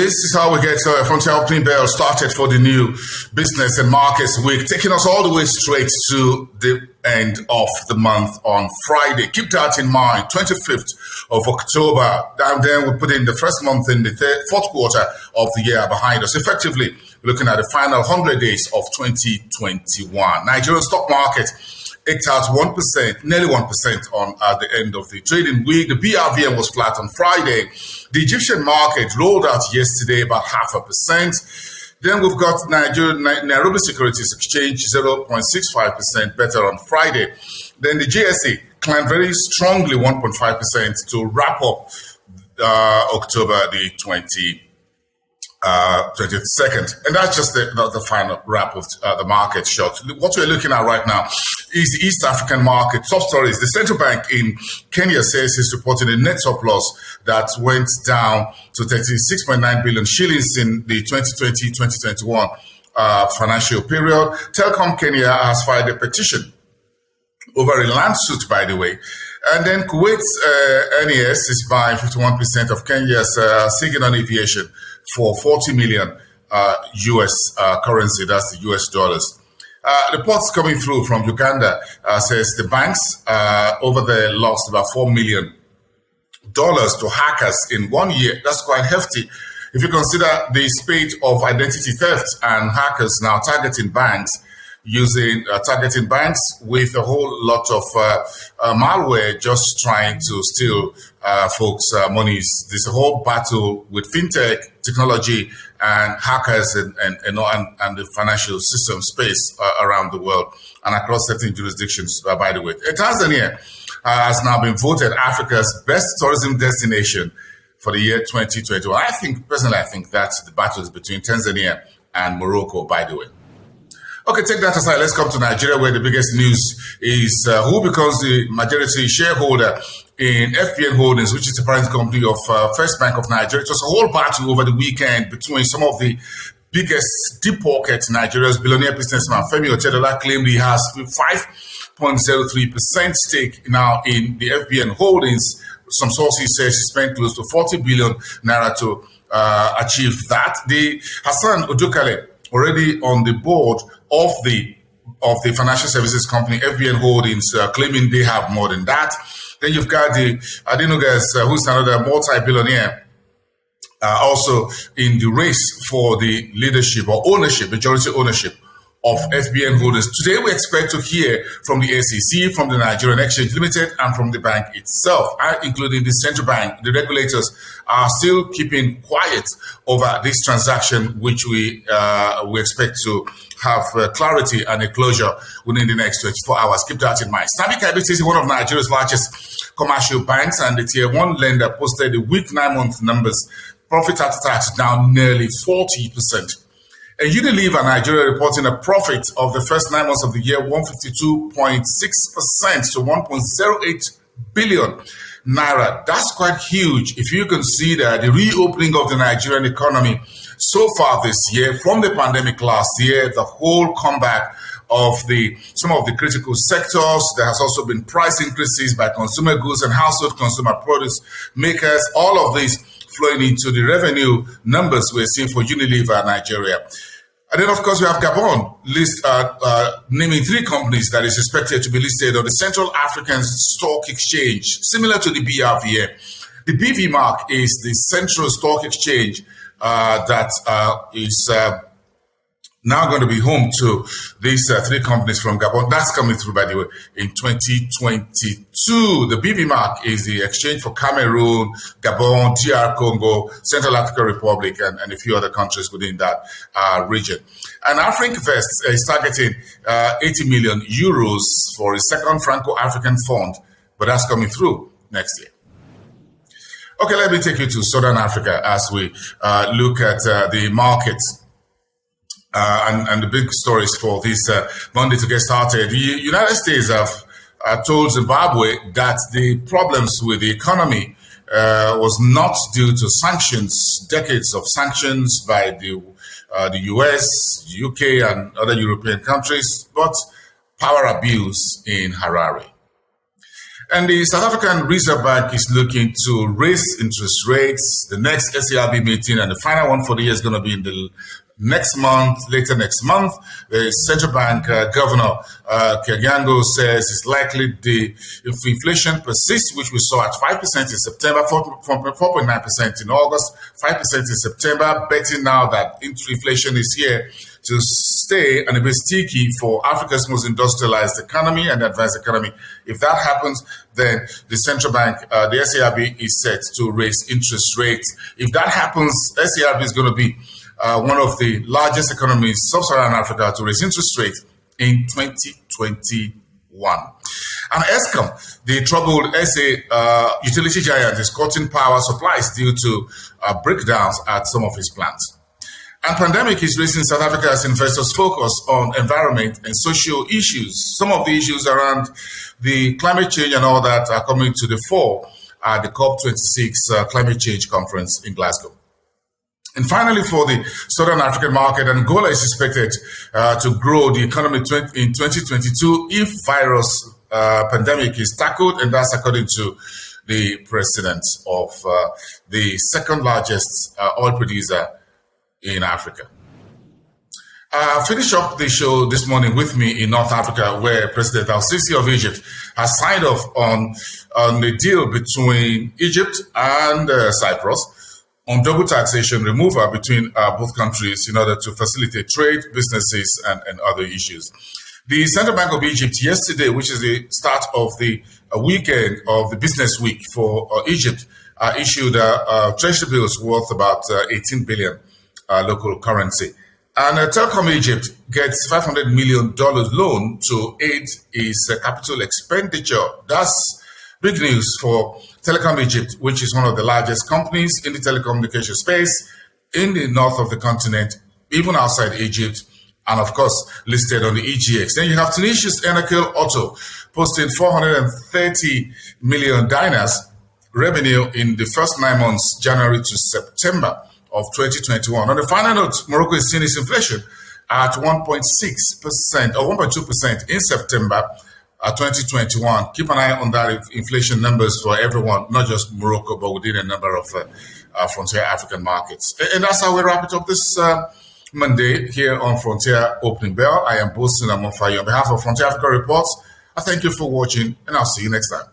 this is how we get Frontier Opening Bell started for the new business and markets week, taking us all the way straight to the end of the month on Friday. Keep that in mind, 25th of October. And then we put in the first month in the fourth quarter of the year behind us. Effectively, looking at the final 100 days of 2021. Nigerian stock market eked out 1%, nearly 1% on at the end of the trading week. The BRVM was flat on Friday. The Egyptian market rolled out yesterday about 0.5%. Then we've got Nairobi Securities Exchange 0.65% better on Friday. Then the GSE climbed very strongly 1.5% to wrap up October the 22nd. And that's just the final wrap of the market shot. What we're looking at right now is the East African market. Top stories. The central bank in Kenya says it's reporting a net surplus that went down to 36.9 billion shillings in the 2020-2021 financial period. Telecom Kenya has filed a petition over a land suit, by the way. And then Kuwait's NES is buying 51% of Kenya's Signal Aviation for 40 million US currency. That's the US dollars. Reports coming through from Uganda says the banks over there lost about $4 million to hackers in 1 year. That's quite hefty. If you consider the spate of identity theft and hackers now targeting banks with a whole lot of malware just trying to steal folks' monies. There's a whole battle with fintech, technology, and hackers and the financial system space around the world and across certain jurisdictions, by the way. Tanzania has now been voted Africa's best tourism destination for the year 2021. I think that the battle is between Tanzania and Morocco, by the way. Okay, take that aside. Let's come to Nigeria, where the biggest news is who becomes the majority shareholder in FBNHoldings, which is the parent company of First Bank of Nigeria. It was a whole battle over the weekend between some of the biggest deep pocket Nigeria's billionaire businessman Femi Otedola claimed he has 5.03% stake now in the FBNHoldings. Some sources say he spent close to 40 billion naira to achieve that. The Hassan Odukale, already on the board of the financial services company FBNHoldings, claiming they have more than that. Then you've got the Adenugas, who's another multi-billionaire, also in the race for the leadership or ownership, majority ownership of FBNHoldings. Today we expect to hear from the SEC, from the Nigerian Exchange Limited, and from the bank itself, including the central bank. The regulators are still keeping quiet over this transaction, which we expect to have clarity and a closure within the next 24 hours. Keep that in mind. Stanbic IBTC is one of Nigeria's largest commercial banks, and the tier 1 lender posted the week 9-month numbers. Profit after tax down nearly 40%. And Unilever Nigeria reporting a profit of the first 9 months of the year, 152.6% to 1.08 billion naira. That's quite huge if you consider the reopening of the Nigerian economy so far this year from the pandemic last year, the whole comeback of some of the critical sectors. There has also been price increases by consumer goods and household consumer produce makers. All of these flowing into the revenue numbers we're seeing for Unilever Nigeria. And then, of course, we have Gabon naming 3 companies that is expected to be listed on the Central African Stock Exchange, similar to the BRVM. The BVMAC is the Central Stock Exchange that is now going to be home to these 3 companies from Gabon. That's coming through, by the way, in 2022. The BVMAC is the exchange for Cameroon, Gabon, DR Congo, Central African Republic, and a few other countries within that region. And AfriCinvest is targeting 80 million euros for a second Franco-African fund, but that's coming through next year. Okay, let me take you to Southern Africa as we look at the markets. And the big stories for this Monday to get started. The United States have told Zimbabwe that the problems with the economy was not due to sanctions, decades of sanctions by the US, UK, and other European countries, but power abuse in Harare. And the South African Reserve Bank is looking to raise interest rates. The next SARB meeting and the final one for the year is going to be in the later next month. The central bank governor Kganyago says it's likely if inflation persists, which we saw at 5% in September, 4.9% in August, 5% in September, betting now that inflation is here to stay and a bit sticky for Africa's most industrialized economy and advanced economy. If that happens, then the central bank, the SARB, is set to raise interest rates. If that happens, SARB is going to be one of the largest economies sub-Saharan Africa to raise interest rates in 2021. And Eskom, the troubled SA utility giant, is cutting power supplies due to breakdowns at some of its plants. And pandemic is raising South Africa as investors focus on environment and social issues. Some of the issues around the climate change and all that are coming to the fore at the COP26 climate change conference in Glasgow. And finally, for the Southern African market, Angola is expected to grow the economy in 2022 if virus pandemic is tackled, and that's according to the president of the second largest oil producer in Africa. Finish up the show this morning with me in North Africa, where President Al-Sisi of Egypt has signed off on a deal between Egypt and Cyprus on double taxation removal between both countries in order to facilitate trade, businesses, and other issues. The Central Bank of Egypt yesterday, which is the start of the weekend of the business week for Egypt, issued treasury bills worth about 18 billion local currency. And Telecom Egypt gets $500 million loan to aid its capital expenditure. That's big news for Telecom Egypt, which is one of the largest companies in the telecommunication space in the north of the continent, even outside Egypt, and of course listed on the EGX. Then you have Tunisia's Enakel Auto posting 430 million dinars revenue in the first 9 months, January to September of 2021. On the final note, Morocco is seeing its inflation at 1.6% or 1.2% in September 2021. Keep an eye on that inflation numbers for everyone, not just Morocco, but within a number of frontier African markets. And that's how we wrap it up this Monday here on Frontier Opening Bell. I am Bosun Amonfayo. On behalf of Frontier Africa Reports, I thank you for watching, and I'll see you next time.